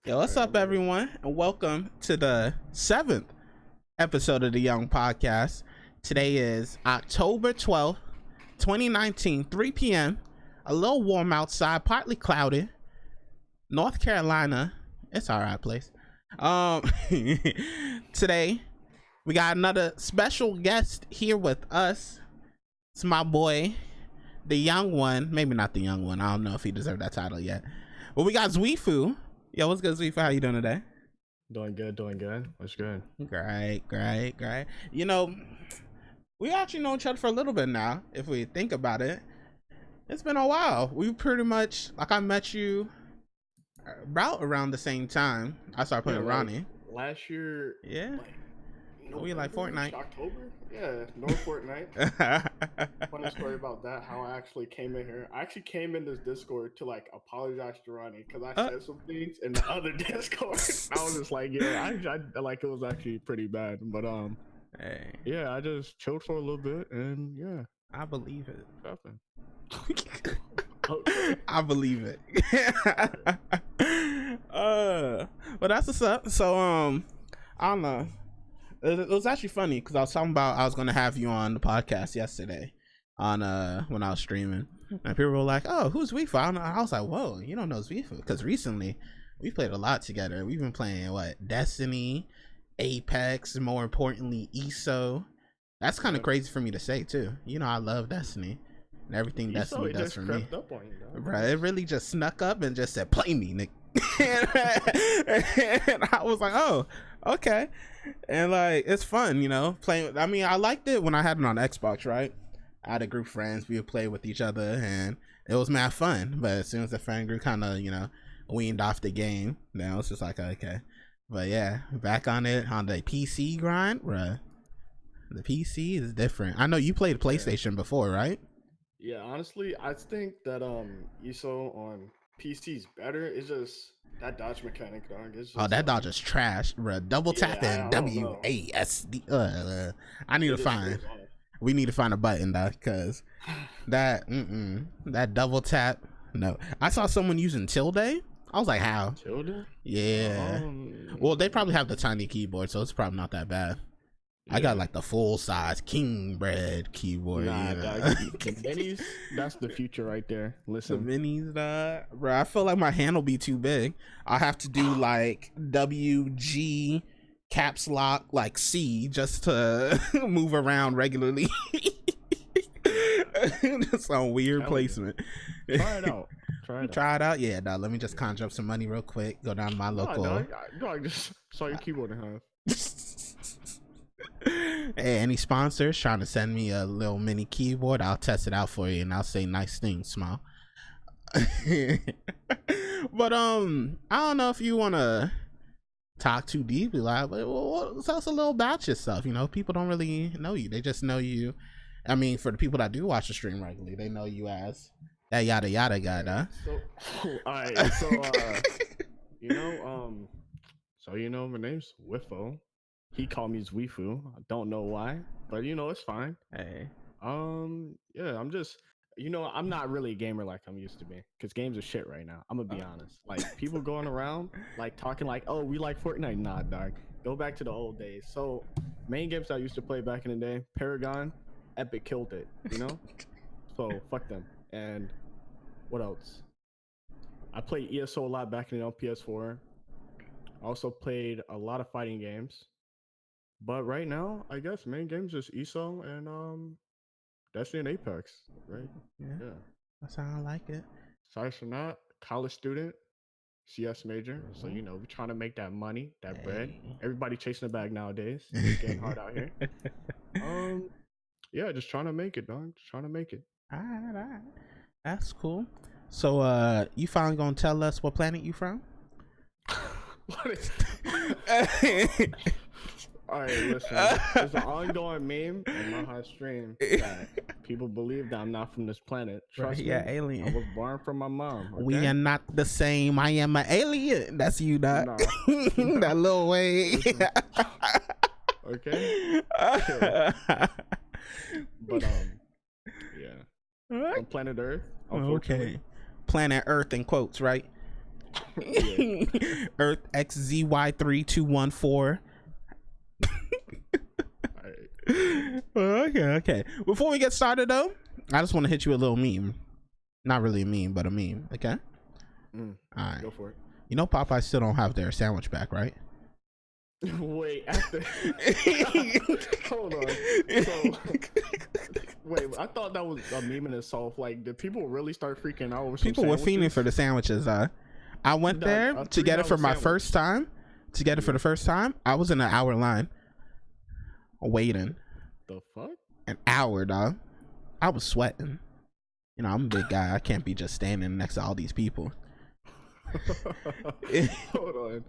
Yo, what's up, everyone, and welcome to the 7th episode of the Young Podcast. Today is October 12th, 2019, 3 p.m. A little warm outside, partly cloudy. North Carolina, it's all right place. Today, we got another special guest here with us. It's my boy, the young one. Maybe not the young one. I don't know if he deserved that title yet. But we got Zwifo. Yo, what's good, Zwifo? How you doing today? Doing good. What's good? Great. You know, we actually know each other for a little bit now, if we think about it. It's been a while. We pretty much, I met you about around the same time I started playing Ronnie. Last year. Yeah. We like Fortnite. October? Yeah, no Fortnite. Funny story about that, how I actually came in here. I actually came in this Discord to apologize to Ronnie because I said some things in the other Discord. I was just like, yeah, I like it was actually pretty bad. But hey. Yeah, I just chilled for a little bit and yeah. I believe it. Happened. Okay. I believe it. But that's what's up. So I don't know. It was actually funny because I was talking about I was gonna have you on the podcast yesterday on when I was streaming, and people were like, "Oh, who's Zwifo?" I was like, "Whoa, you don't know Zwifo?" Because recently we played a lot together. We've been playing Destiny, Apex, more importantly ESO. That's kind of crazy for me to say too. You know, I love Destiny and everything ESO, Destiny does for me. Up on you, bro, it really just snuck up and just said, "Play me, Nick." And I was like, "Oh, okay." And it's fun, you know, playing. I mean, I liked it when I had it on Xbox, right? I had a group of friends, we would play with each other and it was mad fun. But as soon as the friend group kind of, you know, weaned off the game, then it was just like, okay. But yeah, back on it on the PC grind, bruh. The PC is different. I know you played PlayStation before, right? Yeah, honestly, I think that ESO on PC is better. It's just that dodge mechanic, dog. It's just, that dodge is trash, bro. Double tap and WASD. I need to find. We need to find a button, dog, because that that double tap. No, I saw someone using tilde. I was like, how? Tilde? Yeah. Well, they probably have the tiny keyboard, so it's probably not that bad. Yeah. I got the full size king bread keyboard. Nah, dog, the minis, that's the future right there. Listen, the minis, bro. I feel like my hand will be too big. I have to do WG caps lock C just to move around regularly. Just on weird placement. Try it out. Try it out. Yeah, dog. Let me just conjure up some money real quick. Go down to my local. No, I just saw your keyboard in half. Hey, any sponsors trying to send me a little mini keyboard, I'll test it out for you and I'll say nice things, smile. But I don't know if you want to talk too deeply, tell us a little about yourself. You know, people don't really know you, they just know you. I mean, for the people that do watch the stream regularly, they know you as that yada yada guy, huh? Alright, my name's Zwifo. He called me Zwifo. I don't know why, but it's fine. Hey. Yeah, I'm not really a gamer like I'm used to be, because games are shit right now. I'm gonna be honest. People going around talking oh, we like Fortnite. Nah, dog. Go back to the old days. So main games I used to play back in the day, Paragon, Epic killed it, so fuck them. And what else? I played ESO a lot back in the PS4. I also played a lot of fighting games. But right now, I guess main games is ESO and Destiny and Apex, right? Yeah. That's how I like it. Aside from that, college student, CS major. So we're trying to make that money, that bread. Everybody chasing the bag nowadays. It's getting hard out here. Yeah, just trying to make it, dog. Just trying to make it. All right. That's cool. So you finally gonna tell us what planet you from? What is Alright, listen. There's an ongoing meme on my high stream that people believe that I'm not from this planet. Trust me, alien. I was born from my mom. Okay? We are not the same. I am an alien. That's you, dog. Nah. That little way. Okay. But yeah. On planet Earth. Okay. Planet Earth in quotes, right? Earth XZY3214. Okay. Before we get started though, I just want to hit you a little meme. Not really a meme, but a meme. Okay. All right. Go for it. You know Popeyes still don't have their sandwich back, right? Wait, after hold on. So, wait, I thought that was a meme in itself. Like, did people really start freaking out over some People were fiending for the sandwiches. I went there to get it for my first time. To get it for the first time, I was in an hour line waiting. The fuck? An hour, dog. I was sweating. You know, I'm a big guy. I can't be just standing next to all these people. Hold on.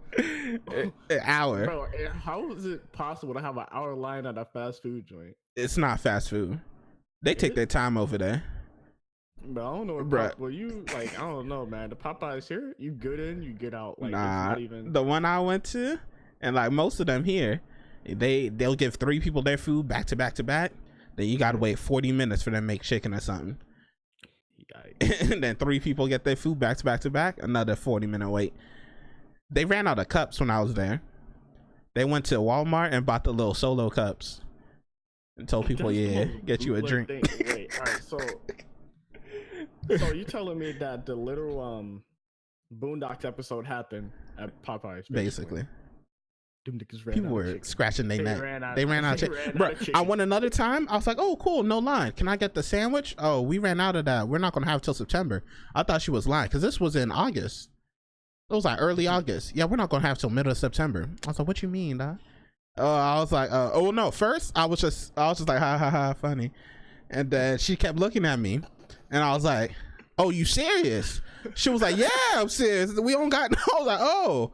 An hour. Bro, how is it possible to have an hour line at a fast food joint? It's not fast food. They take their time over there. But I don't know. Well, you like, I don't know, man. The Popeyes here, you get in, you get out. Like, nah, it's not even... the one I went to, and like most of them here, they'll give 3 people their food back to back to back. Then you gotta wait 40 minutes for them to make chicken or something. And then 3 people get their food back to back to back. Another 40-minute wait. They ran out of cups when I was there. They went to Walmart and bought the little solo cups and told people, "Yeah, get you a drink." Wait, all right. So you telling me that the literal Boondocks episode happened at Popeyes? Basically. People were scratching their neck. They ran out of chicken. Bro, I went another time. I was like, "Oh, cool, no line. Can I get the sandwich?" "Oh, we ran out of that. We're not gonna have it till September." I thought she was lying because this was in August. It was like early August. "Yeah, we're not gonna have it till middle of September." I was like, "What you mean, dog?" I was like, "Oh no." First, I was just like, "Ha ha ha, funny," and then she kept looking at me, and I was like, "Oh, you serious?" She was like, "Yeah, I'm serious. We don't got." I was like, "Oh.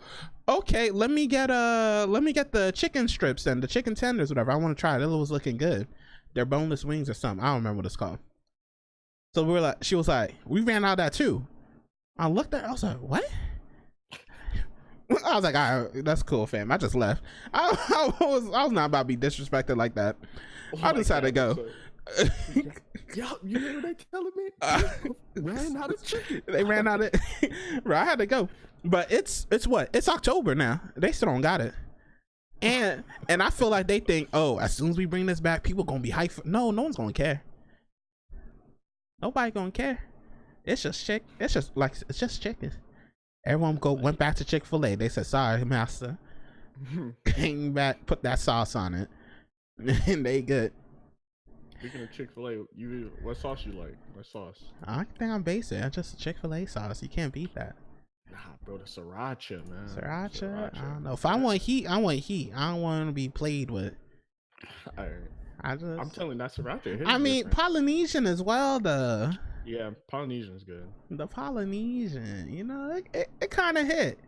Okay, let me get the chicken strips and the chicken tenders, whatever. I want to try it. It was looking good. They're boneless wings or something. I don't remember what it's called." So we were like, she was like, "We ran out of that too." I looked at her, I was like, "What?" I was like, "All right, that's cool, fam." I just left. I was not about to be disrespected like that. I just had to go. Yo, you know what they telling me? Ran out of chicken. They ran out of bro, I had to go. But it's what? It's October now. They still don't got it. And I feel like they think, "Oh, as soon as we bring this back, people gonna be hyped." No one's gonna care. Nobody gonna care. It's just chicken. Everyone went back to Chick-fil-A. They said, "Sorry, master." Came back, put that sauce on it, and they good. Speaking of Chick-fil-A, what sauce you like? What sauce? I think I'm basic. I just Chick-fil-A sauce. You can't beat that. Nah, bro, the sriracha, man. Sriracha? I don't know. If I want heat, I want heat. I don't want to be played with. I'm telling you, that sriracha. I mean, different. Polynesian as well, though. Yeah, Polynesian's good. The Polynesian, you know, it kind of hit.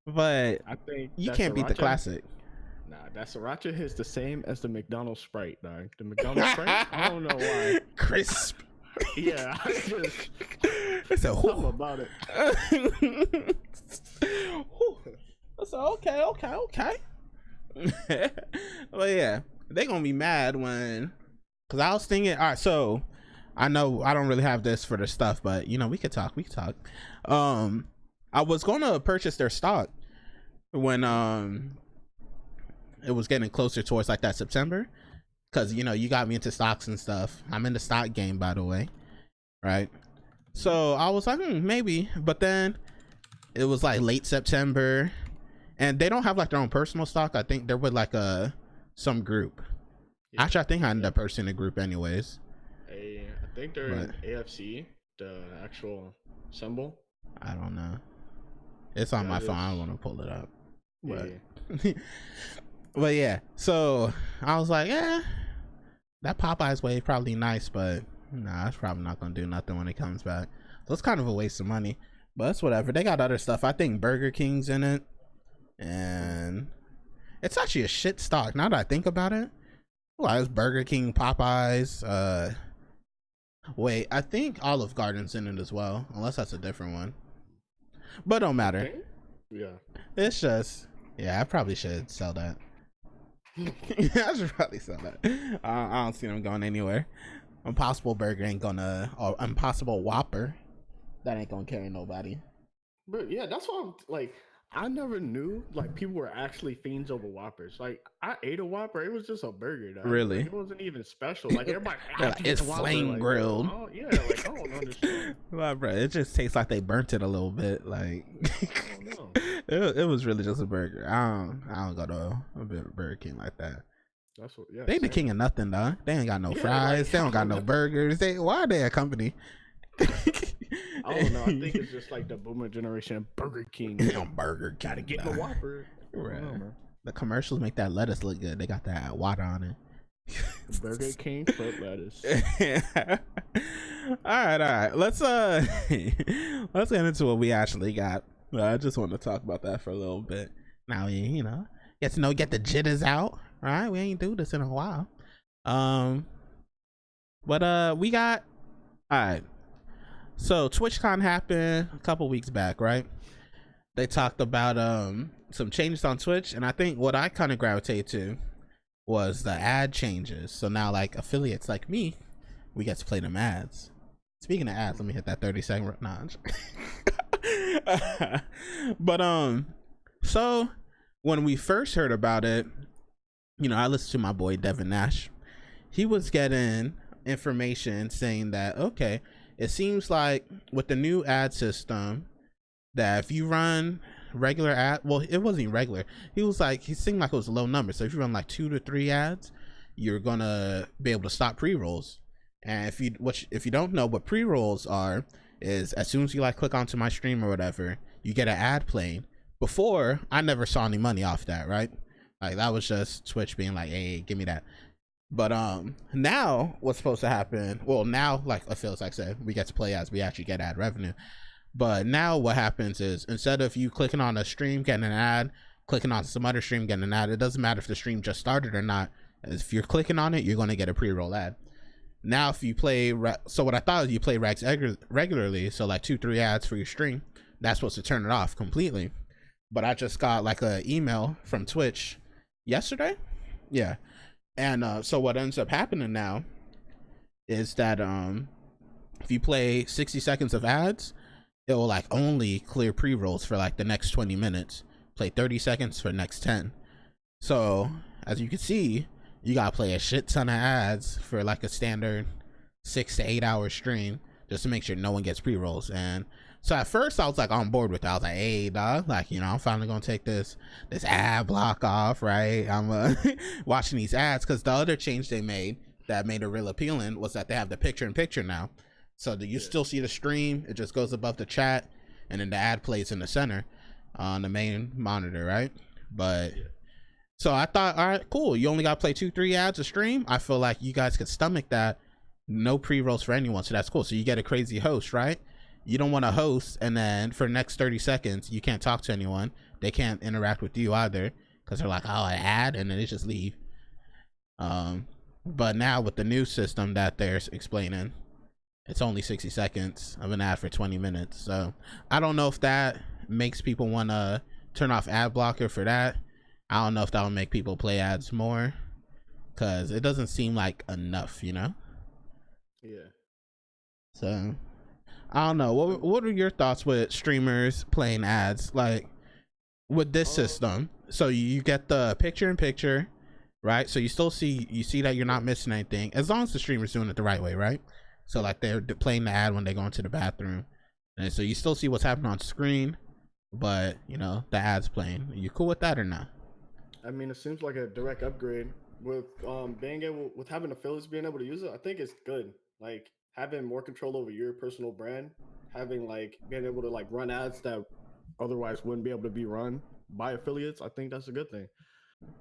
But I think you can't beat the classic. Nah, that sriracha hits the same as the McDonald's Sprite, dog. The McDonald's Sprite, I don't know why. Crisp. Yeah, I just... It's a something about it. So okay. Well, yeah, they gonna be mad when, cause I was thinking, all right, so I know I don't really have this for the stuff, but you know, we could talk. I was gonna purchase their stock when it was getting closer towards like that September, because you know, you got me into stocks and stuff. I'm in the stock game, by the way, right? So I was like, maybe, but then it was like late September, and they don't have like their own personal stock. I think they're with like some group. Yeah. Actually, I think I ended up purchasing a group anyways. I think they're in AFC, the actual symbol. I don't know. It's on my phone. I don't want to pull it up. But yeah. But yeah, so I was like, yeah, that Popeyes way is probably nice, but nah, it's probably not gonna do nothing when it comes back. So it's kind of a waste of money, but it's whatever. They got other stuff. I think Burger King's in it, and it's actually a shit stock now that I think about it. Well, it's Burger King, Popeyes. Wait, I think Olive Garden's in it as well, unless that's a different one. But don't matter. Okay. Yeah, it's just, yeah, I probably should sell that. I should probably sell that. I don't see them going anywhere. Impossible Burger ain't gonna, or Impossible Whopper, that ain't gonna carry nobody. But yeah, that's what I'm like. I never knew like people were actually fiends over Whoppers. Like I ate a Whopper, it was just a burger, dog. Like Really? it wasn't even special. Like everybody They're had like, to get it's the Whopper. flame Like, bro, grilled. yeah, like I don't understand. Well, bro, it just tastes like they burnt it a little bit. Like I don't know. it was really just a burger. I don't go to a Burger King like that. That's what. Yeah, They the same. king of nothing, though. They ain't got no Yeah, fries. like They don't I got don't no know. burgers. Why are they a company? I don't know. I think it's just like the boomer generation of Burger King. Burger Gotta King, get the dog. Whopper. I don't know, Right. man. The commercials make that lettuce look good. They got that water on it. Burger King foot lettuce. all right. Let's let's get into what we actually got. I just want to talk about that for a little bit. Now get the jitters out. All right, we ain't do this in a while. But we got all right. So TwitchCon happened a couple weeks back, right? They talked about some changes on Twitch, and I think what I kind of gravitated to was the ad changes. So now, like, affiliates like me, we get to play them ads. Speaking of ads, let me hit that 30-second notch. But so when we first heard about it, I listened to my boy Devin Nash. He was getting information saying that, okay, it seems like with the new ad system that if you run regular ad, well, it wasn't even regular. He seemed like it was a low number. So if you run like 2 to 3 ads, you're gonna be able to stop pre-rolls. And if you don't know what pre-rolls are, is as soon as you like click onto my stream or whatever, you get an ad playing. Before, I never saw any money off that, right? Like that was just Twitch being like, hey, give me that. But now what's supposed to happen? Well, now, like Phil's like said, we get to play ads, we actually get ad revenue. But now what happens is, instead of you clicking on a stream getting an ad, clicking on some other stream getting an ad, it doesn't matter if the stream just started or not. If you're clicking on it, you're going to get a pre-roll ad. Now if you play, so what I thought is you play Rags regularly, so like 2-3 ads for your stream, that's supposed to turn it off completely. But I just got like an email from Twitch yesterday, yeah. And so what ends up happening now is that if you play 60 seconds of ads, it will like only clear pre-rolls for like the next 20 minutes, play 30 seconds for the next 10. So as you can see, you gotta play a shit ton of ads for like a standard 6 to 8 hour stream just to make sure no one gets pre-rolls. And so at first I was like on board with it. I was like, hey dog, like, I'm finally gonna take this ad block off, right? I'm watching these ads, because the other change they made that made it real appealing was that they have the picture-in-picture now. So you still see the stream, it just goes above the chat, and then the ad plays in the center on the main monitor, right? But so I thought, all right, cool, you only got to play 2-3 ads a stream. I feel like you guys could stomach that, no pre-rolls for anyone, so that's cool. So you get a crazy host, right? You don't want to host and then for the next 30 seconds you can't talk to anyone, they can't interact with you either, because they're like, oh, an ad, and then they just leave. But now with the new system that they're explaining, it's only 60 seconds of an ad for 20 minutes. So I don't know if that makes people want to turn off ad blocker for that. I don't know if that will make people play ads more, because it doesn't seem like enough, Yeah. So I don't know. What are your thoughts with streamers playing ads like with this system? So you get the picture-in-picture, right? So you see that you're not missing anything as long as the streamer's doing it the right way, right? So like they're playing the ad when they go into the bathroom, and so you still see what's happening on screen, but the ad's playing. Are you cool with that or not? I mean, it seems like a direct upgrade with having affiliates being able to use it. I think it's good. Like having more control over your personal brand, having like being able to like run ads that otherwise wouldn't be able to be run by affiliates. I think that's a good thing.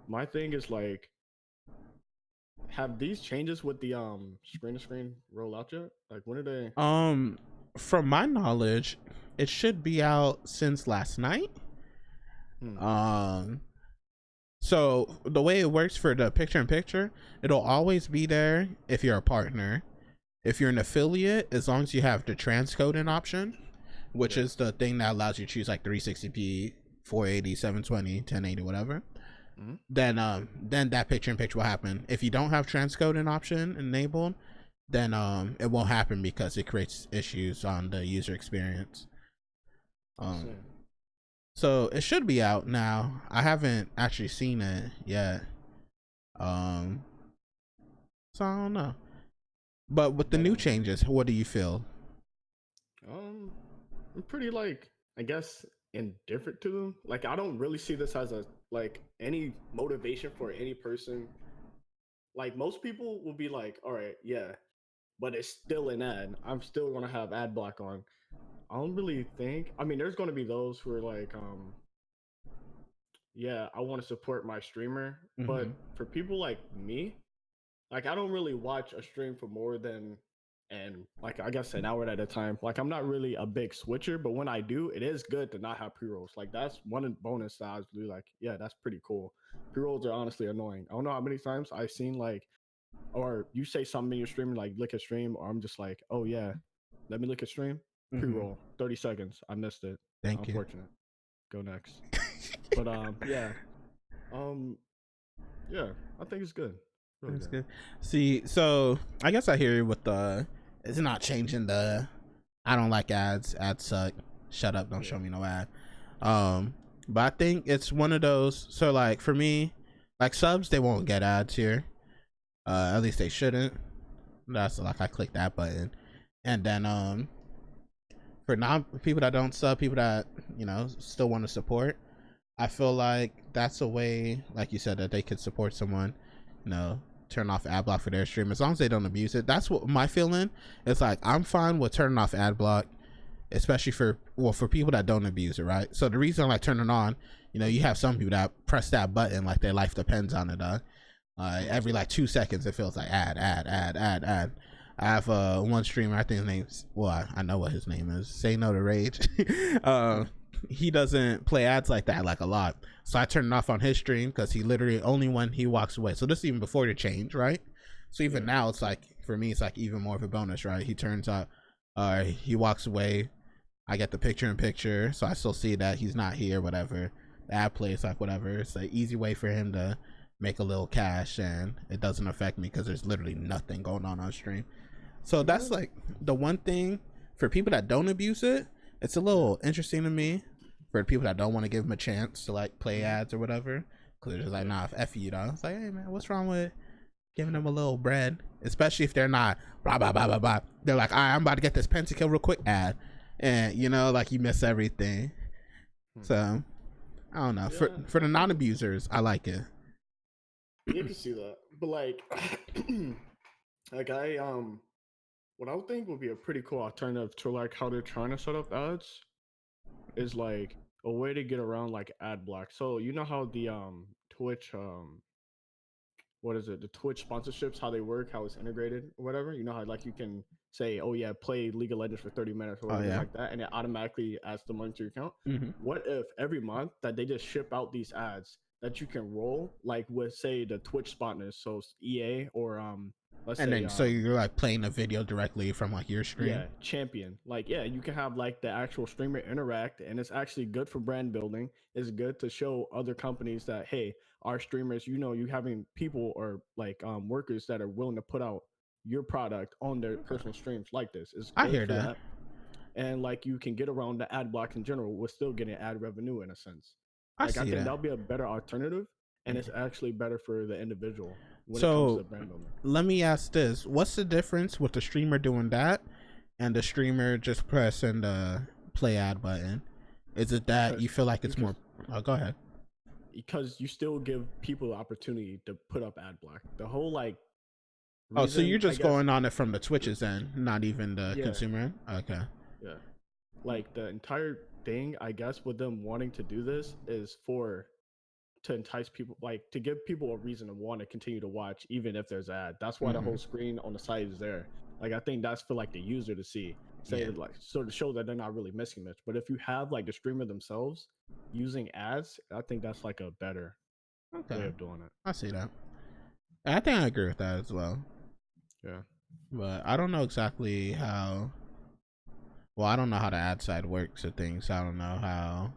My thing is like, have these changes with the screen to screen roll out yet? Like when are they? From my knowledge, it should be out since last night. So the way it works for the picture-in-picture, it'll always be there if you're a partner. If you're an affiliate, as long as you have the transcoding option, which is the thing that allows you to choose like 360p, 480, 720, 1080, whatever, then that picture-in-picture will happen. If you don't have transcoding option enabled, then it won't happen because it creates issues on the user experience. Um, so it should be out now. I haven't actually seen it yet. So I don't know. But with the new changes, what do you feel? I'm pretty like, I guess, indifferent to them. Like I don't really see this as a like any motivation for any person. Like most people will be like, all right, yeah, but it's still an ad. I'm still gonna have ad block on. I don't really think. I mean, there's gonna be those who are like, yeah, I want to support my streamer. But for people like me, like I don't really watch a stream for more than and like I guess an hour at a time. Like I'm not really a big switcher, but when I do, it is good to not have pre-rolls. Like that's one bonus that I was really like, yeah, that's pretty cool. Pre-rolls are honestly annoying. I don't know how many times I've seen like, or you say something in your stream, like look at stream, or I'm just like, oh yeah, let me look at stream. Pre-roll, 30 seconds. I missed it. Thank you. Unfortunate. Go next. But yeah. Yeah, I think it's good. Really That's good. See, so I guess I hear you with the it's not changing the I don't like ads suck, shut up, don't show me no ad. But I think it's one of those, so like for me, like subs they won't get ads here, at least they shouldn't. That's like I click that button, and then for non people that don't sub, people that still want to support, I feel like that's a way, like you said, that they could support someone, turn off ad block for their stream as long as they don't abuse it. That's what my feeling. It's like I'm fine with turning off ad block, especially for people that don't abuse it, right? So the reason I like turning on, you have some people that press that button like their life depends on it. Every like 2 seconds it feels like ad. I have one streamer, I think his name's, well, I know what his name is, Say No to Rage. He doesn't play ads like that like a lot, so I turn it off on his stream because he literally only when he walks away. So this is even before the change, right? So even now it's like for me it's like even more of a bonus, right? He turns out he walks away, I get the picture in picture, so I still see that he's not here, whatever. The ad plays like whatever. It's an easy way for him to make a little cash, and it doesn't affect me because there's literally nothing going on stream. So that's like the one thing for people that don't abuse it. It's a little interesting to me for people that don't want to give them a chance to like play ads or whatever, because they're just like, nah, F you, though. It's like, hey man, what's wrong with giving them a little bread, especially if they're not blah blah blah blah blah. They're like, all right, I'm about to get this pentakill real quick ad, and like you miss everything. So I don't know. For the non-abusers, I like it. You can see that, but like like what I would think would be a pretty cool alternative to like how they're trying to set up ads is like a way to get around like ad block. So you know how the Twitch what is it? The Twitch sponsorships, how they work, how it's integrated or whatever. You know how like you can say, oh yeah, play League of Legends for 30 minutes or whatever like that, and it automatically adds the money to your account. What if every month that they just ship out these ads that you can roll like with say the Twitch sponsors, so EA or let's and say, then so you're like playing a video directly from like your stream. Yeah, champion. Like you can have like the actual streamer interact, and it's actually good for brand building. It's good to show other companies that hey, our streamers, you having people or like workers that are willing to put out your product on their personal streams like this. It's good I hear that. And like you can get around the ad block in general with still getting ad revenue in a sense. I think that. that'll be a better alternative, and it's actually better for the individual when so, it comes to brand building. Let me ask this. What's the difference with the streamer doing that and the streamer just pressing the play ad button? Is it that you feel like it's more... Oh, go ahead. Because you still give people the opportunity to put up ad block. The whole like... reason, so you're just going on it from the Twitch's end, not even the consumer end? Okay. Yeah. Like the entire thing, I guess, with them wanting to do this is to entice people, like to give people a reason to want to continue to watch even if there's ad. That's why the whole screen on the side is there. Like I think that's for like the user to see, like so to show that they're not really missing much. But if you have like the streamer themselves using ads, I think that's like a better way of doing it. I see that. I think I agree with that as well. Yeah, but I don't know exactly how. Well, I don't know how the ad side works or things. I don't know how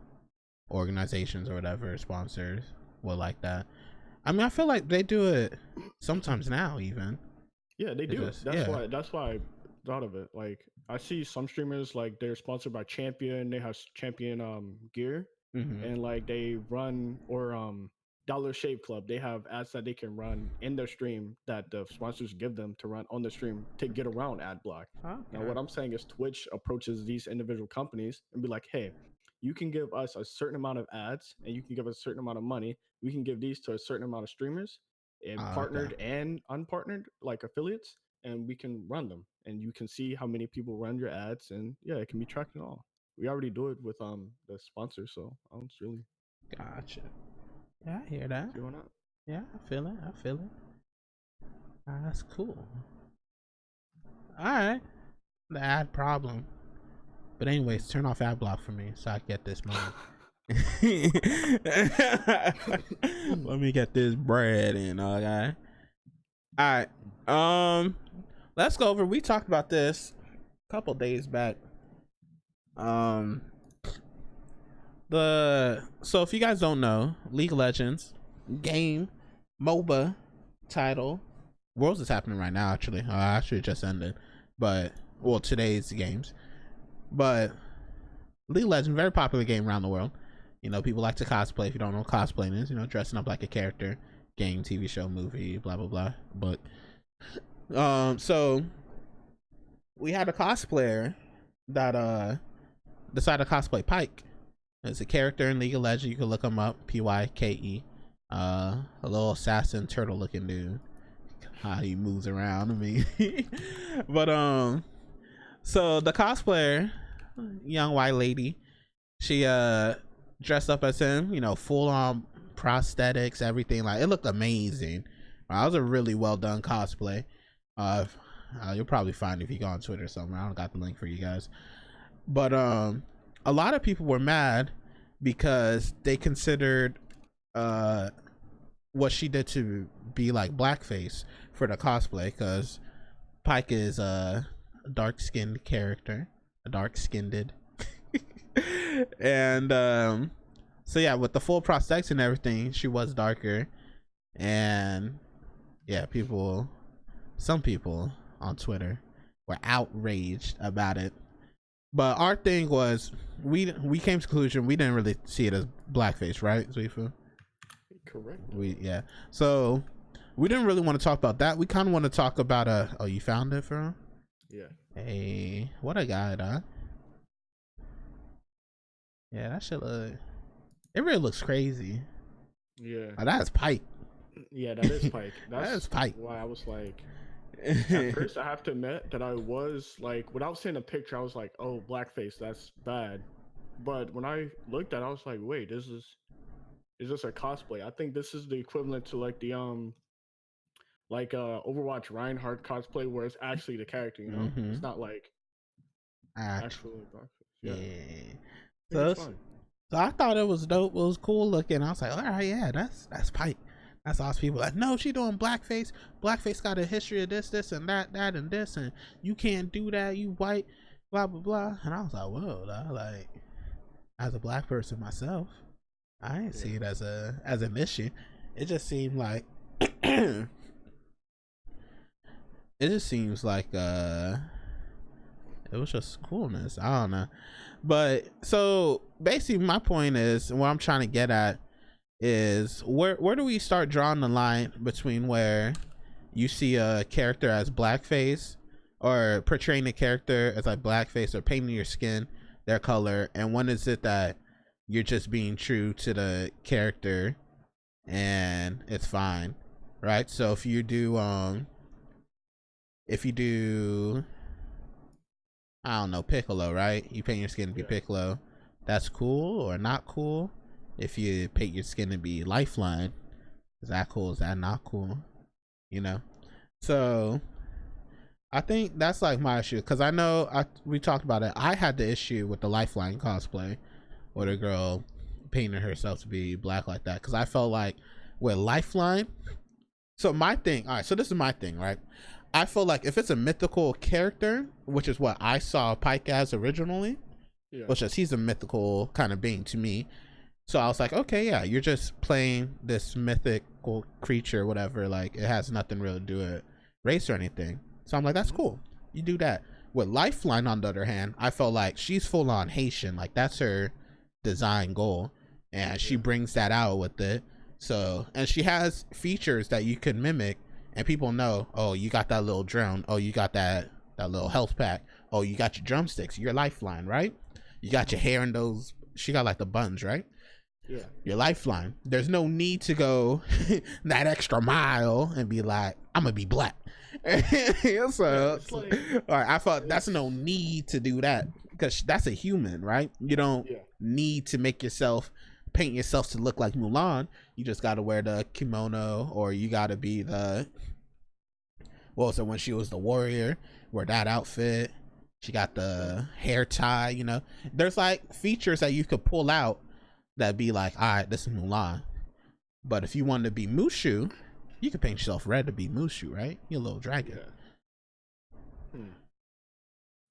organizations or whatever sponsors will like that. I mean, I feel like they do it sometimes now even. Yeah, they do. That's why thought of it. Like I see some streamers like they're sponsored by Champion. They have Champion gear, Mm-hmm. and like they run or Dollar Shave Club. They have ads that they can run in their stream that the sponsors give them to run on the stream to get around ad block. Okay. Now, what I'm saying is Twitch approaches these individual companies and be like, hey, you can give us a certain amount of ads and you can give us a certain amount of money. We can give these to a certain amount of streamers and partnered and unpartnered, like affiliates, and we can run them. And you can see how many people run your ads, and yeah, it can be tracked and all. We already do it with the sponsors, so I don't really Gotcha. Yeah, I hear that. see why not. Yeah, I feel it. I feel it. That's cool. All right. The ad problem. But anyways, turn off ad block for me so I can get this money. Let me get this bread in, okay? All right. Let's go over. We talked about this a couple days back. So if you guys don't know, League of Legends game MOBA title Worlds is happening right now. Actually, it just ended, but well, today's games. But League of Legends, very popular game around the world. You know, people like to cosplay. If you don't know what cosplaying is, you know, dressing up like a character, game, TV show, movie, blah blah blah. But so we had a cosplayer that decided to cosplay Pyke. It's a character in League of Legends. You can look him up, Pyke. A little assassin turtle looking dude. How he moves around. I mean, but so the cosplayer, young white lady, she dressed up as him. You know, full on prosthetics, everything. Like, it looked amazing. It was a really well done cosplay. You'll probably find it if you go on Twitter somewhere. I don't got the link for you guys. But a lot of people were mad because they considered what she did to be like blackface for the cosplay, because Pyke is a dark-skinned character, a dark-skinned and so yeah, with the full prosthetics and everything, she was darker. And yeah, some people on Twitter were outraged about it. But our thing was, we came to the conclusion we didn't really see it as blackface, right, Zwifo? Correct. So we didn't really want to talk about that. We kind of want to talk about oh, you found it, bro? Yeah. Hey, what a guy, huh? Yeah, that shit it really looks crazy. Yeah. Oh, that's Pyke. Yeah, that is Pyke. That's Pyke. Why I was like, at first I have to admit that I was like, without seeing a picture, I was like, oh, blackface, that's bad. But when I looked at it, I was like, wait, is this a cosplay? I think this is the equivalent to like the Overwatch Reinhardt cosplay, where it's actually the character, you know? Mm-hmm. It's not like actually blackface. Yeah. So I thought it was dope. It was cool looking. I was like, all right, yeah, that's Pyke. That's awesome. People like, no, she doing blackface. Blackface got a history of this, and that, and this, and you can't do that. You white, blah blah blah. And I was like, whoa, like, as a black person myself, I didn't see it as an issue. It just seemed like it just seems like it was just coolness. I don't know. But so basically my point is, what I'm trying to get at is, where do we start drawing the line between where you see a character as blackface, or portraying a character as like blackface, or painting your skin their color, and when is it that you're just being true to the character and it's fine, right? So if you do I don't know, Piccolo, right? You paint your skin to be Piccolo, that's cool or not cool. If you paint your skin to be Lifeline, is that cool? Is that not cool? You know? So I think that's like my issue, because I know we talked about it. I had the issue with the Lifeline cosplay, where the girl painted herself to be black like that, because I felt like with Lifeline, so my thing, all right, so this is my thing, right? I feel like if it's a mythical character, which is what I saw Pyke as originally, which is, he's a mythical kind of being to me. So I was like, okay, yeah, you're just playing this mythical creature, whatever. Like, it has nothing really to do with race or anything. So I'm like, that's cool. You do that. With Lifeline, on the other hand, I felt like she's full on Haitian. Like that's her design goal, and she brings that out with it. So, and she has features that you can mimic, and people know, oh, you got that little drone. Oh, you got that little health pack. Oh, you got your drumsticks, your Lifeline, right? You got your hair in those. She got like the buns, right? Yeah. Your Lifeline. There's no need to go that extra mile and be like, I'm gonna be black. So, like, all right, I thought that's no need to do that because that's a human, right? You don't need to make yourself paint yourself to look like Mulan. You just gotta wear the kimono, or you gotta be the when she was the warrior, wear that outfit. She got the hair tie, you know. There's like features that you could pull out that be like, all right, this is Mulan. But if you wanted to be Mushu, you could paint yourself red to be Mushu, right? You're a little dragon.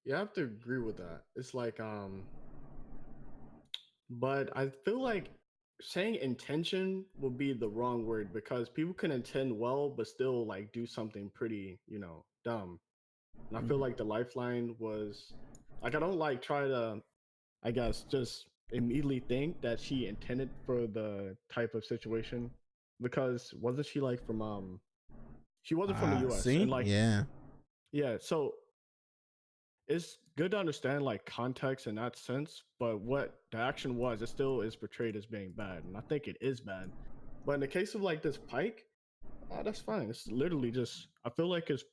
Yeah, I have to agree with that. It's like, but I feel like saying intention would be the wrong word, because people can intend well but still like do something pretty, dumb. And I feel like the Lifeline was like, I don't like try to, I guess, just immediately think that she intended for the type of situation, because wasn't she like from she wasn't from the US. See? And like, yeah, so it's good to understand like context in that sense, but what the action was, it still is portrayed as being bad, and I think it is bad. But in the case of like this Pyke, that's fine. It's literally just, I feel like it's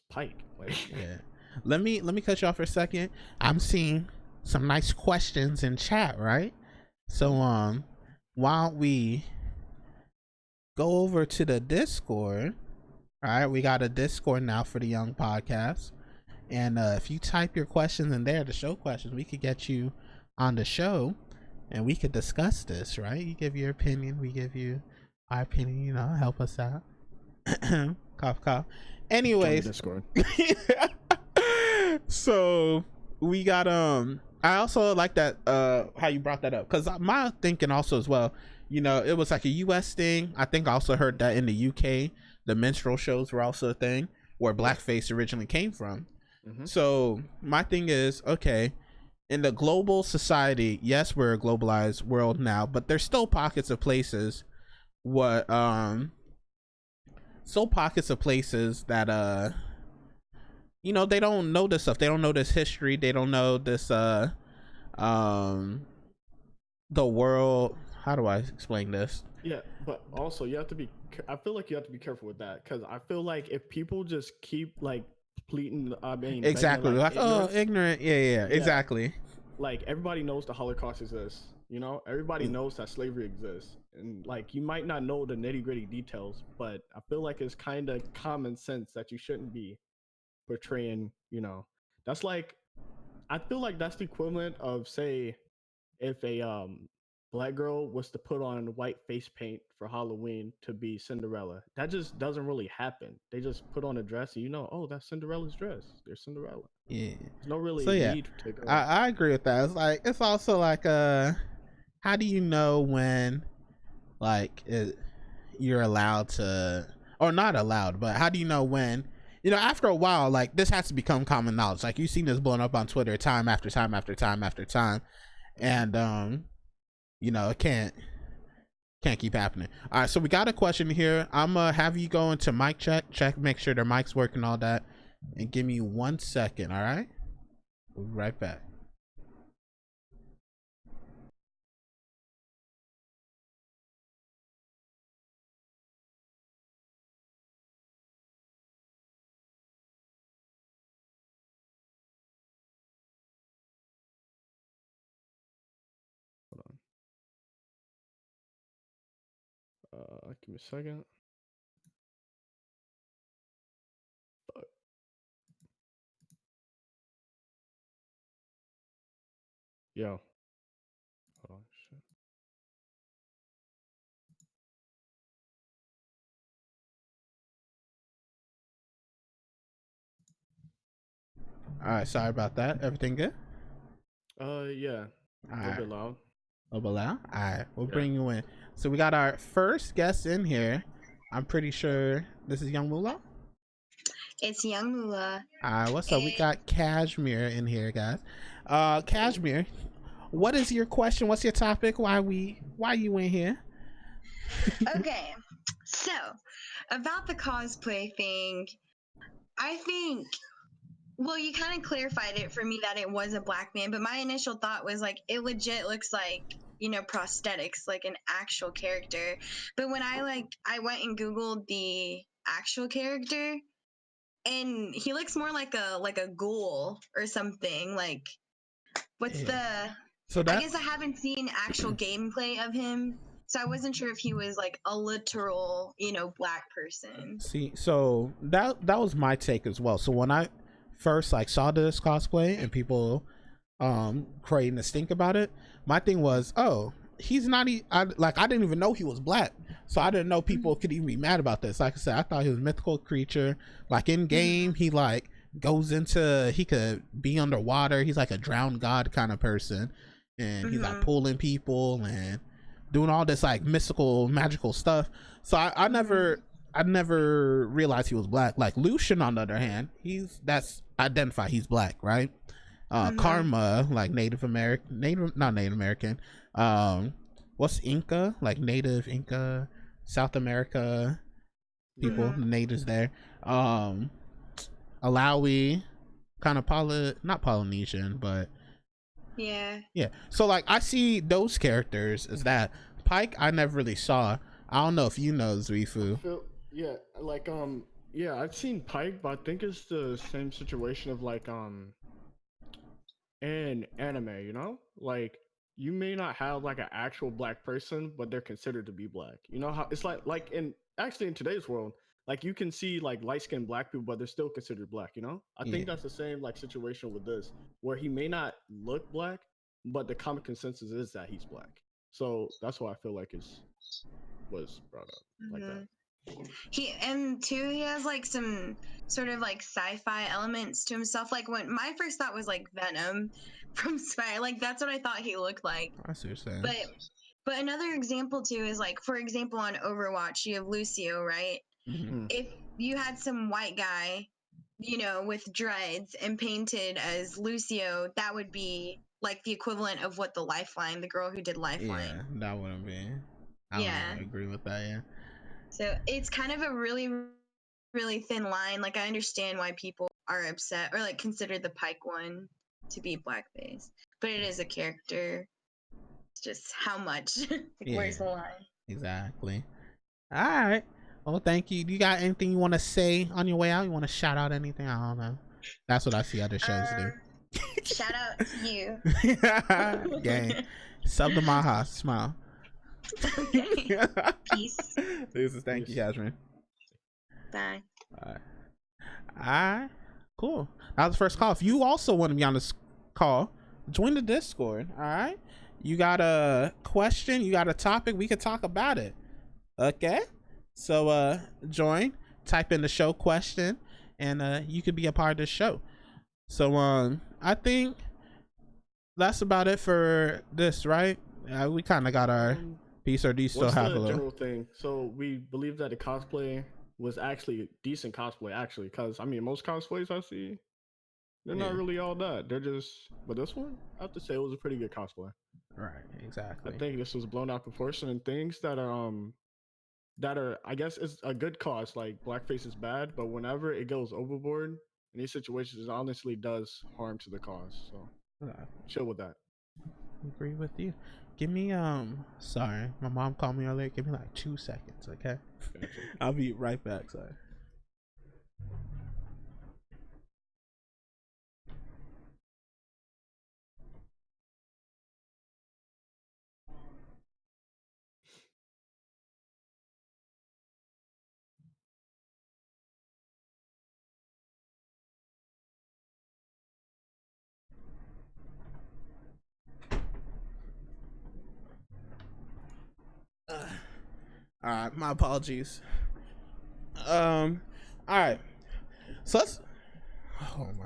Pyke. Like, yeah. Let me cut you off for a second. I'm seeing some nice questions in chat, right? So while we go over to the Discord, all right, we got a Discord now for the Young Podcast. And if you type your questions in there, the show questions, we could get you on the show and we could discuss this, right? You give your opinion, we give you our opinion, help us out. Cough, cough. Anyways, Discord. So we got I also like that how you brought that up, because my thinking also as well, it was like a US thing. I think I also heard that in the UK the minstrel shows were also a thing where blackface originally came from. So my thing is, okay, in the global society, yes, we're a globalized world now, but there's still pockets of places that they don't know this stuff. They don't know this history. They don't know this the world. How do I explain this? Yeah, but also I feel like you have to be careful with that, because I feel like if people just keep like pleading, exactly, like ignorant. Yeah, exactly. Like, everybody knows the Holocaust exists. Everybody knows that slavery exists, and like, you might not know the nitty-gritty details, but I feel like it's kind of common sense that you shouldn't be portraying, that's like, I feel like that's the equivalent of, say, if a black girl was to put on white face paint for Halloween to be Cinderella. That just doesn't really happen. They just put on a dress and oh, that's Cinderella's dress. They're Cinderella. Yeah. There's no really need to go. I agree with that. It's also like how do you know when like you're allowed to, or not allowed, but how do you know when, after a while, like, this has to become common knowledge. Like, you've seen this blowing up on Twitter time after time after time after time, and it can't keep happening. All right, so we got a question here. I'm gonna have you go into mic check, make sure their mic's working, all that, and give me 1 second. All right, we'll be right back. Give me a second. Yo. Hold on. Shit. All right, sorry about that. Everything good? Yeah. A little bit loud. A little bit loud? All right, we'll bring you in. So we got our first guest in here. I'm pretty sure this is Young Moolah. It's Young Mula. What's up? We And got Cashmere in here, guys. Cashmere, what is your question? What's your topic? Why you in here? okay, so about the cosplay thing, I think, well, you kind of clarified it for me that it was a black man, but my initial thought was like, it legit looks like, prosthetics, like an actual character. But when I went and Googled the actual character, and he looks more like a ghoul or something. Like, what's Yeah. the So I that guess I haven't seen actual gameplay of him, so I wasn't sure if he was like a literal, black person. see, so that was my take as well. So when I first like saw this cosplay and people creating a stink about it, my thing was, oh, he's not I didn't even know he was black, so I didn't know people could even be mad about this. Like I said, I thought he was a mythical creature. Like in game, he like goes into, he could be underwater, he's like a drowned god kind of person, and he's like pulling people and doing all this like mystical magical stuff. So I never realized he was black. Like Lucian, on the other hand, that's identified, he's black, right? Karma, like not Native American. What's Inca? Like Native Inca, South America people, the natives there. Alawi, kind of not Polynesian, but Yeah. So like I see those characters as that. Pyke, I never really saw. I don't know if you know Zwifo. Yeah, like yeah, I've seen Pyke, but I think it's the same situation of like in anime, like you may not have like an actual black person, but they're considered to be black. You know how it's like in actually in today's world, like you can see like light skinned black people, but they're still considered black. I Yeah, think that's the same like situation with this, where he may not look black, but the common consensus is that he's black. So that's why I feel like it's was brought up like that. He has like some sort of like sci-fi elements to himself. Like, when my first thought was like Venom from Spider, like that's what I thought he looked like. I see what you're saying. But another example too is like, for example, on Overwatch, you have Lucio, right? If you had some white guy, with dreads and painted as Lucio, that would be like the equivalent of what the Lifeline, the girl who did Lifeline. Yeah, that wouldn't be. I don't agree with that. Yeah. So it's kind of a really, really thin line. Like, I understand why people are upset or like consider the Pyke one to be blackface, but it is a character. It's just how much. Like, where's the line? Exactly. All right. Well, thank you. Do you got anything you want to say on your way out? You want to shout out anything? I don't know. That's what I see other shows do. Shout out to you. Gang. Sub to my house. Smile. Okay. Peace. Thank you, Catherine. Bye. All right. Cool. That was the first call. If you also want to be on this call, join the Discord. All right. You got a question, you got a topic, we could talk about it. Okay. So join, type in the show question, and you could be a part of the show. So I think that's about it for this, right? We kind of got our piece, or do you still have a little general thing? So we believe that the cosplay was actually a decent cosplay, actually, because I mean most cosplays I see, they're not really all that. They're just, but this one, I have to say, it was a pretty good cosplay. Right, exactly. I think this was blown out proportion, and things that are I guess it's a good cause. Like blackface is bad, but whenever it goes overboard in these situations, it honestly does harm to the cause. So chill with that. Agree with you. Give me sorry, my mom called me earlier. Give me like 2 seconds, okay? I'll be right back. Sorry. All right, my apologies. All right. So let's. Oh my.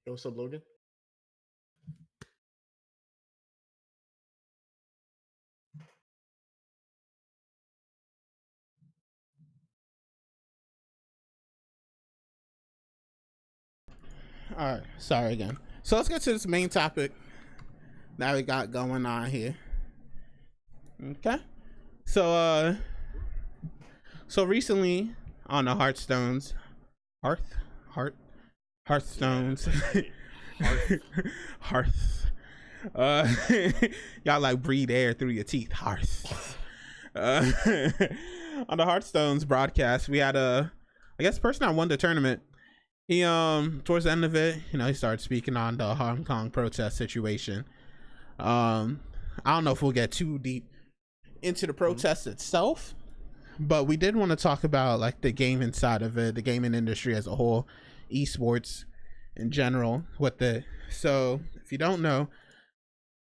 Yo, what's up, Logan? All right, sorry again. So let's get to this main topic that we got going on here. Okay, so so recently on the Hearthstones, Hearthstones, Hearth. Y'all like breathe air through your teeth. Hearth. On the Hearthstones broadcast, we had I guess, person that won the tournament. He towards the end of it, he started speaking on the Hong Kong protest situation. I don't know if we'll get too deep into the protest itself, but we did want to talk about like the gaming side of it, the gaming industry as a whole, esports in general. So if you don't know,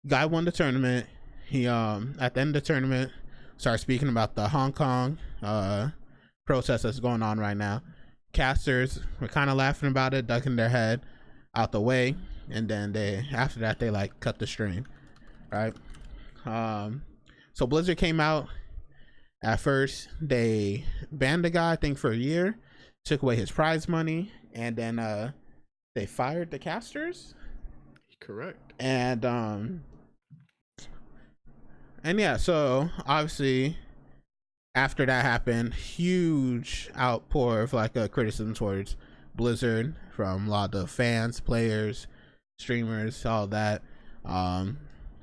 guy won the tournament. He at the end of the tournament started speaking about the Hong Kong protest that's going on right now. Casters were kind of laughing about it, ducking their head out the way, and then after that they like cut the stream, right? So Blizzard came out. At first they banned the guy, I think, for a year, took away his prize money, and then they fired the casters. Correct. And yeah, so obviously after that happened, huge outpour of like a criticism towards Blizzard from a lot of fans, players, streamers, all that.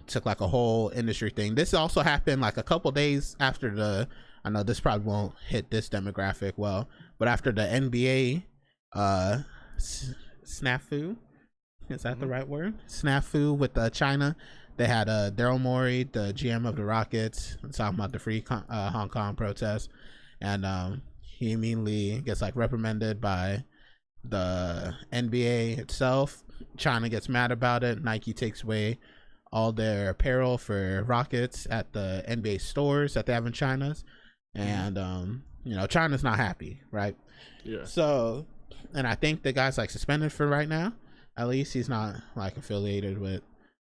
Took like a whole industry thing. This also happened like a couple days after I know this probably won't hit this demographic well, but after the NBA snafu, is that the right word? Snafu with China. They had Daryl Morey, the GM of the Rockets, talking about the free Hong Kong protest, and he immediately gets like reprimanded by the NBA itself. China gets mad about it. Nike takes away all their apparel for Rockets at the NBA stores that they have in China's, and China's not happy, right? Yeah. So, and I think the guy's like suspended for right now. At least he's not like affiliated with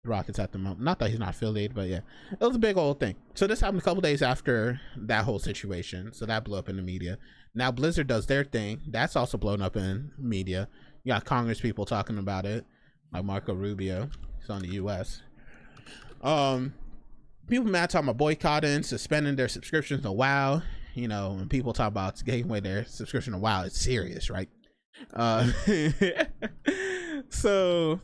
Rockets at the moment. Not that he's not affiliated, but yeah, it was a big old thing. So this happened a couple days after that whole situation, so that blew up in the media. Now Blizzard does their thing, that's also blown up in media. You got Congress people talking about it, like Marco Rubio. He's on the US. People mad talking about boycotting, suspending their subscriptions to WoW. When people talk about taking away their subscription to WoW, it's serious, right? So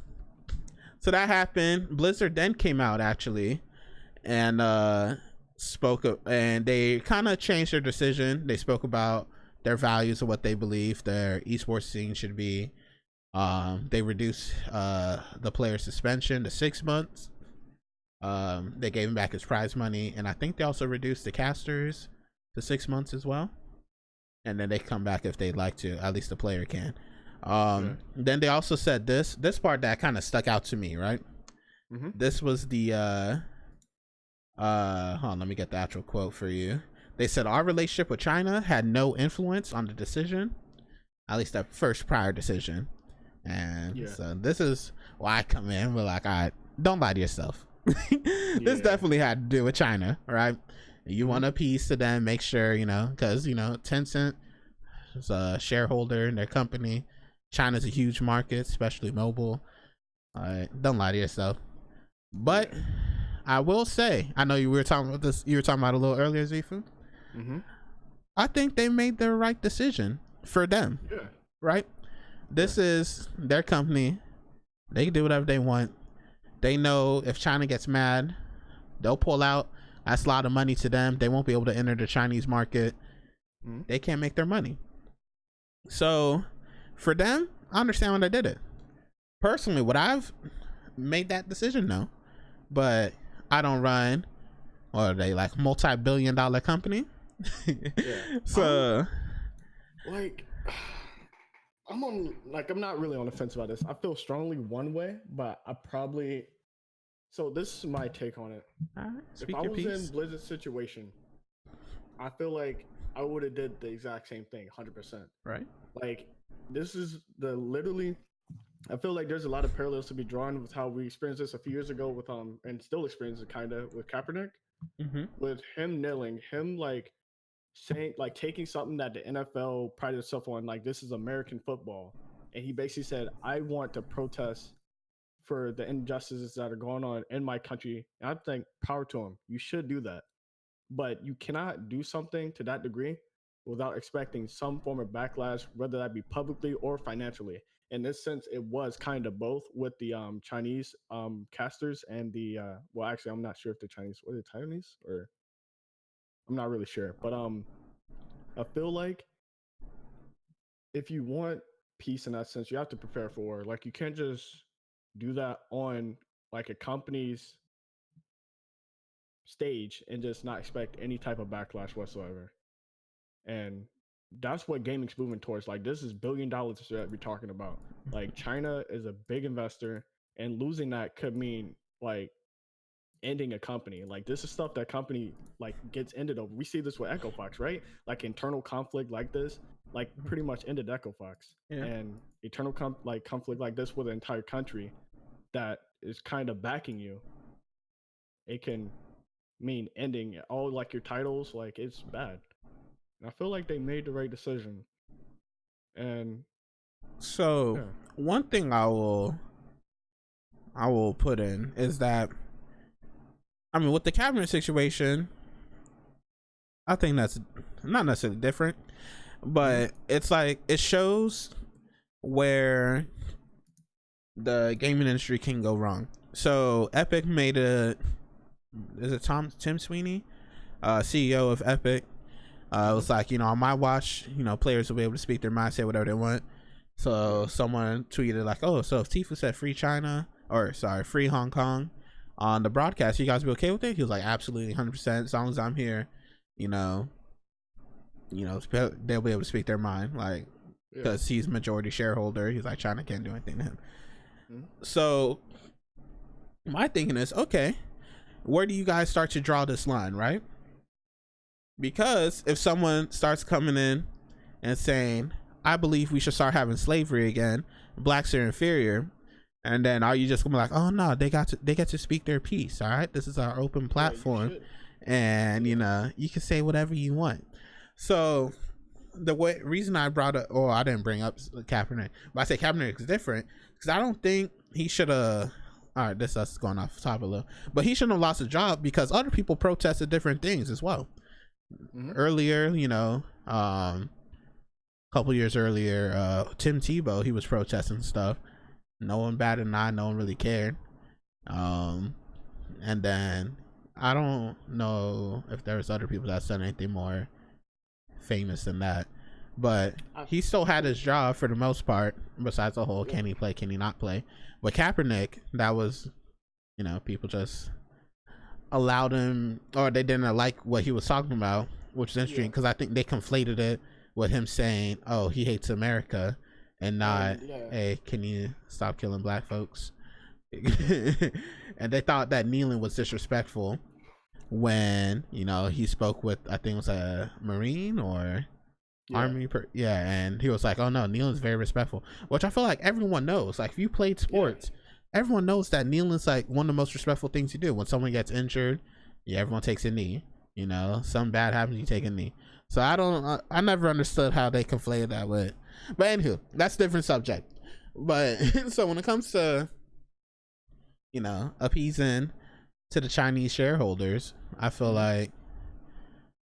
that happened. Blizzard then came out actually and spoke up, and they kind of changed their decision. They spoke about their values of what they believe their esports scene should be. They reduced the player suspension to 6 months. They gave him back his prize money, and I think they also reduced the casters to 6 months as well. And then they come back if they'd like to. At least the player can. Then they also said this part that kind of stuck out to me, right? Mm-hmm. This was the hold on, let me get the actual quote for you. They said our relationship with China had no influence on the decision, at least that first prior decision. And so this is why I come in. We're like, all right, don't lie to yourself. This definitely had to do with China, right? You want a piece to them, make sure, because Tencent is a shareholder in their company. China's a huge market, especially mobile. Don't lie to yourself. But I will say, I know you were talking about this. You were talking about it a little earlier, Zwifo. Mm-hmm. I think they made the right decision for them. Yeah. Right. This is their company. They can do whatever they want. They know if China gets mad, they'll pull out. That's a lot of money to them. They won't be able to enter the Chinese market. They can't make their money. So for them, I understand why they did it. Personally, would I've made that decision? No. But I don't run, or are they like multi-billion-dollar company? So I'm not really on the fence about this. I feel strongly one way, but so this is my take on it. If I was in Blizzard's situation, I feel like I would have did the exact same thing, 100%. Right. Like, this is literally I feel like there's a lot of parallels to be drawn with how we experienced this a few years ago with and still experience it kind of with Kaepernick, Mm-hmm. with him kneeling, him like saying like taking something that the NFL prided itself on, like this is American football, and he basically said, "I want to protest for the injustices that are going on in my country." And I think power to him. You should do that, but you cannot do something to that degree without expecting some form of backlash, whether that be publicly or financially. In this sense, it was kind of both with the Chinese casters and the well, actually, I'm not sure if the Chinese were they Taiwanese or I'm not really sure, but I feel like if you want peace in that sense, you have to prepare for war. Like you can't just do that on like a company's stage and just not expect any type of backlash whatsoever. And that's what gaming's moving towards. Like this is $1 billion that we're talking about. Like China is a big investor, and losing that could mean like ending a company. Like this is stuff that company like gets ended over. We see this with Echo Fox, right? Like internal conflict like this, like pretty much ended Echo Fox. Yeah. And eternal conflict like this with an entire country that is kind of backing you. It can mean ending all like your titles. Like it's bad. And I feel like they made the right decision. And So yeah. one thing I will put in is that, I mean, with the cabinet situation, I think that's not necessarily different, but it's like it shows where the gaming industry can go wrong. So Epic made is it Tim Sweeney, CEO of Epic? It was like, on my watch, players will be able to speak their mind, say whatever they want. So someone tweeted like, "Oh, so if Tifu said free China, or sorry, free Hong Kong on the broadcast, you guys be okay with it?" He was like, "Absolutely, 100%. As long as I'm here, they'll be able to speak their mind, like, because he's majority shareholder." He's like, China can't do anything to him. So my thinking is, okay, where do you guys start to draw this line, right? Because if someone starts coming in and saying, "I believe we should start having slavery again, blacks are inferior," and then are you just gonna be like, "Oh no, they get to speak their piece, all right, this is our open platform, and you can say whatever you want." So the reason I brought up, or I didn't bring up Kaepernick, but I say Kaepernick is different because I don't think he should have. All right, this is going off the top a little, but he shouldn't have lost a job because other people protested different things as well. Earlier, couple years earlier, Tim Tebow, he was protesting stuff. No one batted an eye. No one really cared. And then I don't know if there was other people that said anything more famous than that, but he still had his job for the most part. Besides the whole can he play, can he not play? But Kaepernick, that was, people just allowed him, or they didn't like what he was talking about, which is interesting because I think they conflated it with him saying, "Oh, he hates America," and not, "Hey, can you stop killing black folks?" And they thought that kneeling was disrespectful when he spoke with, I think it was a Marine or Army, and he was like, "Oh no, kneeling is very respectful," which I feel like everyone knows. Like if you played sports, everyone knows that kneeling is like one of the most respectful things you do. When someone gets injured, everyone takes a knee. Something bad happens, you take a knee. So I never understood how they conflated that with. But anywho, that's a different subject. But so when it comes to appeasing to the Chinese shareholders, I feel like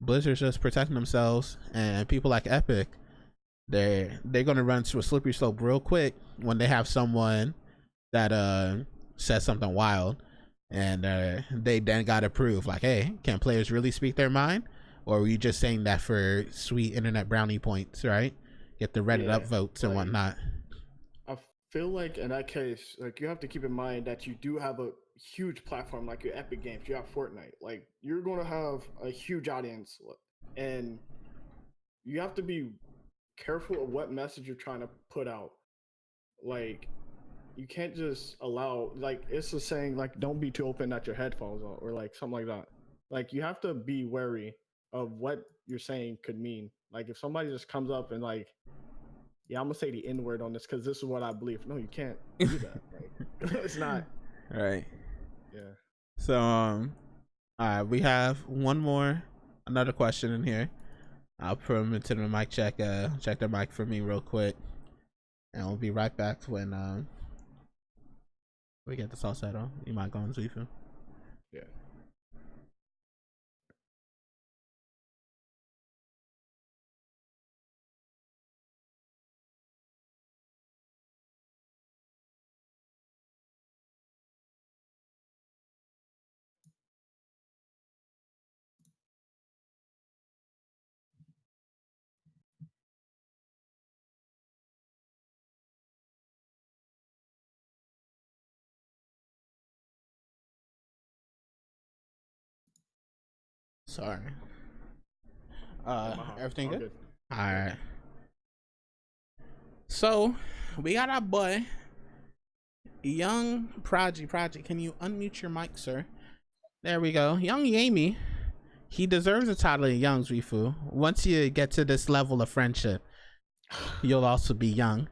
Blizzard's just protecting themselves, and people like Epic, they're gonna run to a slippery slope real quick when they have someone that says something wild, and they then gotta prove like, hey, can players really speak their mind, or are you just saying that for sweet internet brownie points, right? Get the Reddit upvotes and whatnot. I feel like in that case, like you have to keep in mind that you do have a huge platform like your Epic Games. You have Fortnite. Like you're going to have a huge audience, and you have to be careful of what message you're trying to put out. Like you can't just allow, like it's a saying like, don't be too open that your head falls out, or like something like that. Like you have to be wary of what you're saying could mean. Like if somebody just comes up and like yeah, I'm gonna say the N word on this because this is what I believe. No, you can't do that. Like, it's not. Right. Yeah. So all right, we have another question in here. I'll put them into the mic check. Check the mic for me real quick, and we'll be right back when we get this all set on. You might go on Zwifo. Yeah. Sorry. All Everything good? good. All right. So we got our boy, Young Project. Can you unmute your mic, sir? There we go. Young Amy. He deserves a title of Young Zwifo. Once you get to this level of friendship, you'll also be young.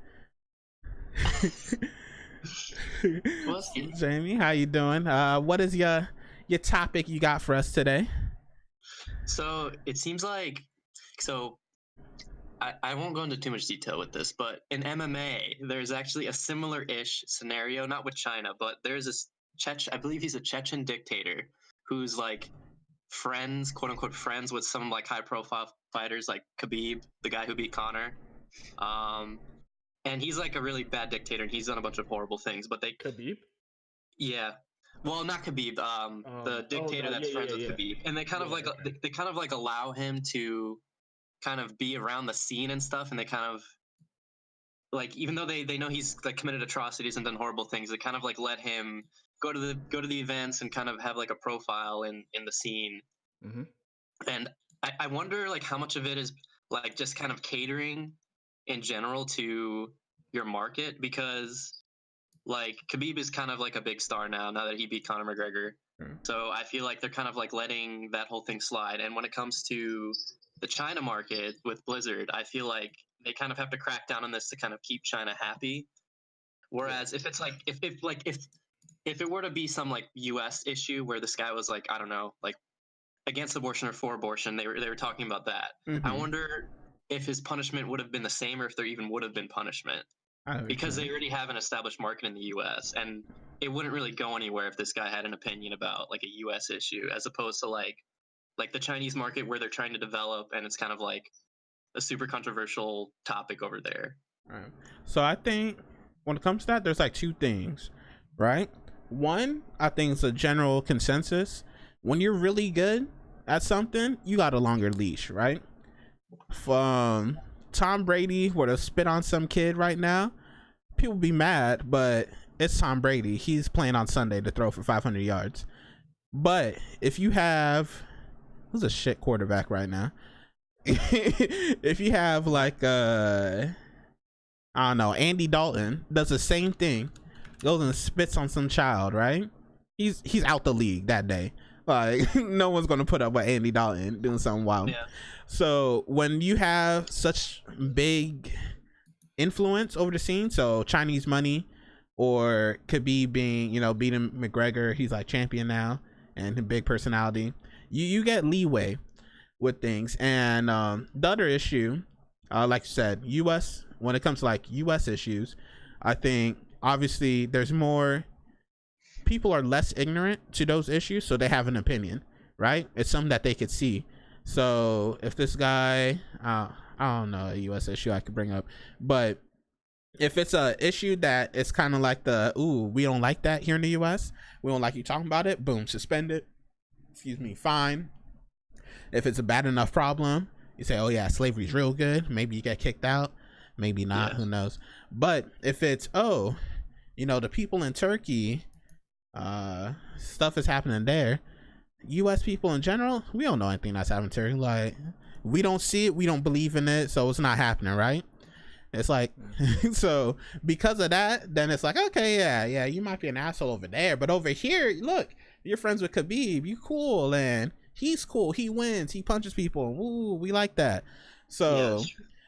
Jamie, how you doing? What is your topic you got for us today? So it seems like, I won't go into too much detail with this, but in MMA, there's actually a similar-ish scenario, not with China, but there's this I believe he's a Chechen dictator who's like friends, quote unquote friends, with some like high-profile fighters like Khabib, the guy who beat Conor. And he's like a really bad dictator, and he's done a bunch of horrible things. But Khabib. Yeah, well, not Khabib, the dictator that's friends with Khabib, and they kind of like they kind of like allow him to kind of be around the scene and stuff, and they kind of like, even though they know he's like committed atrocities and done horrible things, they kind of like let him go to the events and kind of have like a profile in the scene. Mm-hmm. And I wonder like how much of it is like just kind of catering in general to your market, because like Khabib is kind of like a big star now that he beat Conor McGregor. So I feel like they're kind of like letting that whole thing slide. And when it comes to the China market with Blizzard, I feel like they kind of have to crack down on this to kind of keep China happy. Whereas if it's like if it were to be some like US issue where this guy was like, I don't know, like against abortion or for abortion, they were talking about that. Mm-hmm. I wonder if his punishment would have been the same, or if there even would have been punishment. Because they already have an established market in the US, and it wouldn't really go anywhere if this guy had an opinion about like a US issue, as opposed to like the Chinese market where they're trying to develop, and it's kind of like a super controversial topic over there. Right. So I think when it comes to that, there's like two things, right? One, I think it's a general consensus. When you're really good at something, you got a longer leash, right? From Tom Brady were to spit on some kid right now, people be mad, but it's Tom Brady. He's playing on Sunday to throw for 500 yards. But if you have, who's a shit quarterback right now? If you have like I don't know, Andy Dalton does the same thing, goes and spits on some child, right? He's out the league that day. Like, no one's gonna put up with Andy Dalton doing something wild. Yeah. So when you have such big influence over the scene, so Chinese money, or Khabib being, beating McGregor, he's like champion now, and a big personality, you get leeway with things. And the other issue, like you said, US, when it comes to like US issues, I think obviously there's more people are less ignorant to those issues, so they have an opinion, right? It's something that they could see. So if this guy, I don't know a US issue I could bring up, but if it's a issue that it's kind of like we don't like that here in the US, we don't like you talking about it, boom, suspend it, fine. If it's a bad enough problem, you say, oh yeah, slavery's real good, maybe you get kicked out, maybe not, who knows. But if it's, the people in Turkey, stuff is happening there, US people in general, we don't know anything that's happening to Turkey. Like, we don't see it, we don't believe in it, so it's not happening, right? It's like, so because of that, then it's like, okay, yeah, you might be an asshole over there, but over here, look, you're friends with Khabib, you cool, and he's cool, he wins, he punches people, woo, we like that. So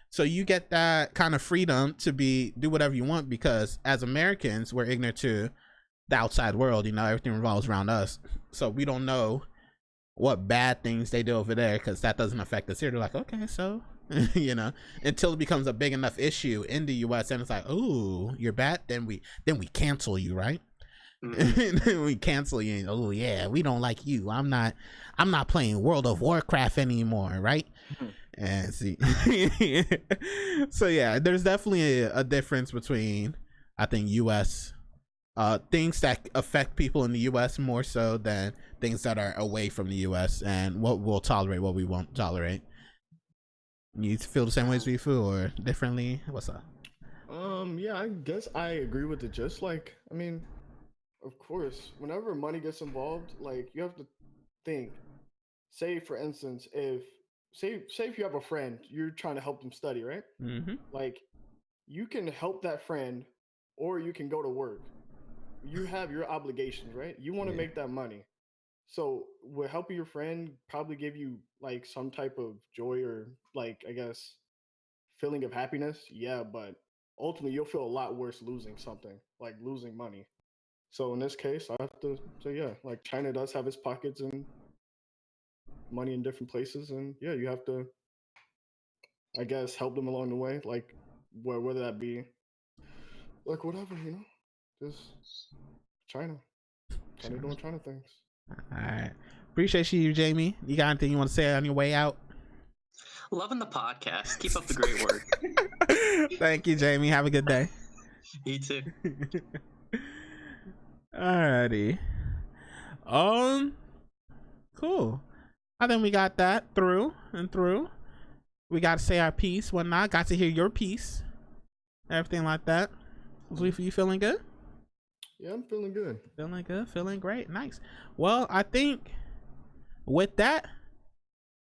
So you get that kind of freedom to do whatever you want, because as Americans, we're ignorant to the outside world. You know, everything revolves around us. So we don't know what bad things they do over there, because that doesn't affect us here. They're like, okay, so you know, until it becomes a big enough issue in the US, and it's like, oh, you're bad, then we cancel you, right? We cancel you. Oh yeah, we don't like you. I'm not playing World of Warcraft anymore, right? And see, so yeah, there's definitely a difference between, I think, US things that affect people in the US more so than things that are away from the US, and what we'll tolerate, what we won't tolerate. You feel the same way as Zwifo, or differently? What's up? Yeah, I guess I agree with the gist. Like, I mean, of course, whenever money gets involved, like, you have to think. Say, for instance, if you have a friend, you're trying to help them study, right? Mm-hmm. Like, you can help that friend, or you can go to work. You have your obligations, right? You want to make that money. So, will helping your friend probably give you like some type of joy, or like, I guess, feeling of happiness? Yeah, but ultimately you'll feel a lot worse losing something, like losing money. So in this case, I have to say, yeah, like, China does have its pockets and money in different places, and yeah, you have to, I guess, help them along the way, like, whether that be like whatever, just China doing China things. All right, appreciate you, Jamie. You got anything you want to say on your way out? Loving the podcast. Keep up the great work. Thank you, Jamie. Have a good day. You too. Alrighty. Cool. I think we got that through. We got to say our piece, whatnot. Got to hear your piece. Everything like that. Zwifo, you feeling good? Yeah, I'm feeling good. Feeling good. Feeling great. Nice. Well, I think with that,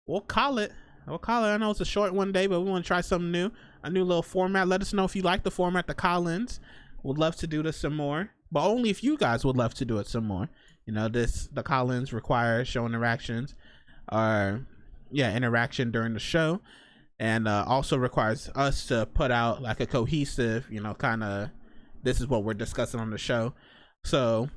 we'll call it. I know it's a short one day, but we want to try something new. A new little format. Let us know if you like the format, the call-ins. Would love to do this some more, but only if you guys would love to do it some more. You know, the call-ins require show interactions, interaction during the show, and also requires us to put out like a cohesive, kind of, this is what we're discussing on the show. So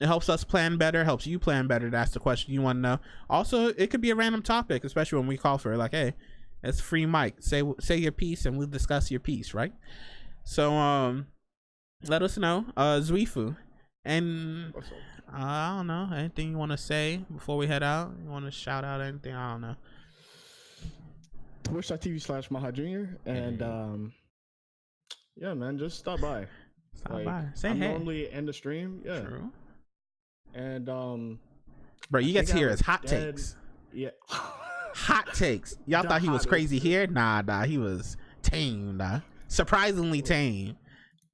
it helps us plan better, helps you plan better to ask the question you want to know. Also, it could be a random topic, especially when we call for it, like, hey, it's free mic, say your piece and we'll discuss your piece, right? So let us know, Zwifo, and I don't know, anything you want to say before we head out? You want to shout out anything? I don't know. Twitch.tv/Maha Jr. and yeah, man, just stop by. Say I'm hey. Normally end the stream. Yeah. True. And bro, you get to hear his hot takes. Yeah. Hot takes. Y'all thought he was crazy here? Nah, he was tame, surprisingly tame.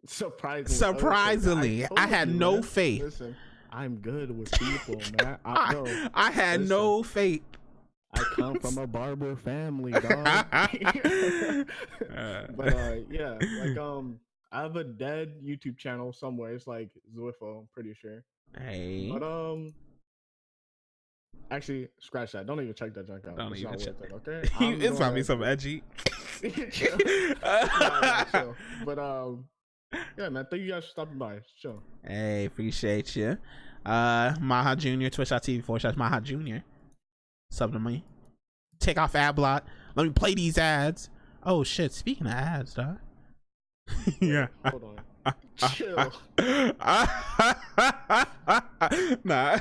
Surprisingly. I had no faith. Listen, I'm good with people, man. I had no faith. I come from a barber family, dog. But yeah, like I have a dead YouTube channel somewhere. It's like Zwifo, I'm pretty sure. Hey. But actually, scratch that. Don't even check that junk out. Don't even check it, okay? It's probably some edgy. Chill. But yeah, man. Thank you guys for stopping by. Sure. Hey, appreciate you. Maha Jr. Twitch.tv/Maha Jr. Sub to me. Take off ad block. Let me play these ads. Oh shit! Speaking of ads, dog. Yeah. Hold on. Chill. Nah.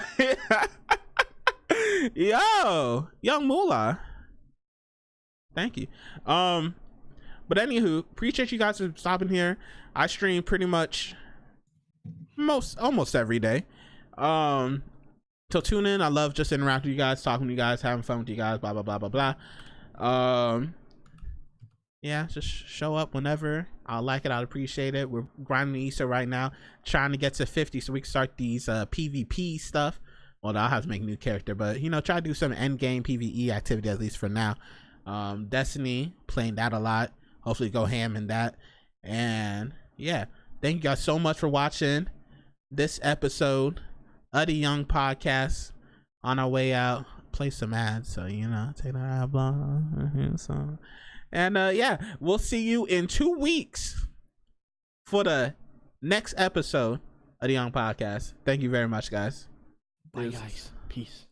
Yo, Young Moolah. Thank you. But anywho, appreciate you guys for stopping here. I stream pretty much almost every day. So tune in. I love just interacting with you guys, talking to you guys, having fun with you guys, blah blah blah blah blah. Yeah, just show up whenever. I'll like it. I'll appreciate it. We're grinding Easter right now, trying to get to 50 so we can start these PvP stuff. Well, I'll have to make a new character, but try to do some end game PvE activity at least for now. Destiny, playing that a lot. Hopefully go ham in that. And yeah, thank you guys so much for watching this episode of the Young Podcast. On our way out, play some ads, so take that ad block. So, and yeah, we'll see you in 2 weeks for the next episode of the Young Podcast. Thank you very much, guys. Bye, guys. Peace.